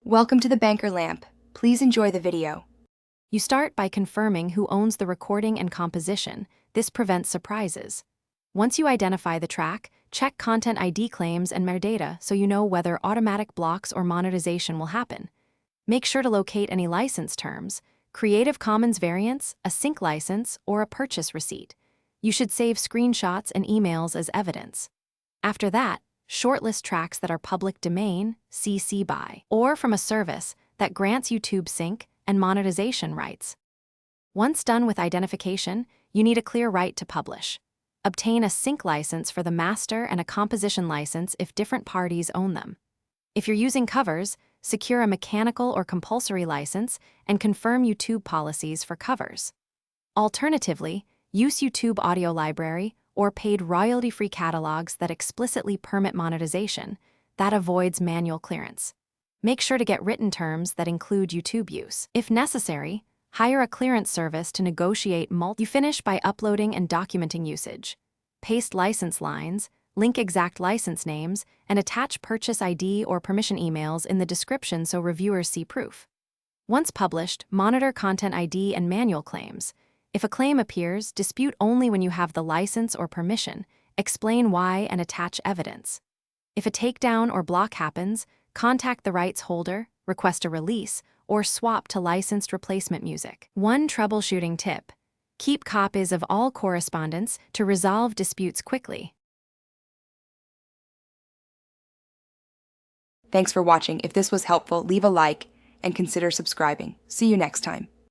Welcome to the Banker Lamp. Please enjoy the video. You start by confirming who owns the recording and composition. This prevents surprises. Once you identify the track, check Content ID claims and metadata so you know whether automatic blocks or monetization will happen. Make sure to locate any license terms, Creative Commons variants, a sync license, or a purchase receipt. You should save screenshots and emails as evidence. After that, shortlist tracks that are public domain, CC BY, or from a service that grants YouTube sync and monetization rights. Once done with identification, you need a clear right to publish. Obtain a sync license for the master and a composition license if different parties own them. If you're using covers, secure a mechanical or compulsory license and confirm YouTube policies for covers. Alternatively, use YouTube Audio Library or paid royalty-free catalogs that explicitly permit monetization. That avoids manual clearance. Make sure to get written terms that include YouTube use. If necessary, hire a clearance service to negotiate You finish by uploading and documenting usage. Paste license lines, link exact license names, and attach purchase ID or permission emails in the description so reviewers see proof. Once published, monitor Content ID and manual claims. If a claim appears, dispute only when you have the license or permission, explain why and attach evidence. If a takedown or block happens, contact the rights holder, request a release, or swap to licensed replacement music. One troubleshooting tip: keep copies of all correspondence to resolve disputes quickly. Thanks for watching. If this was helpful, leave a like and consider subscribing. See you next time.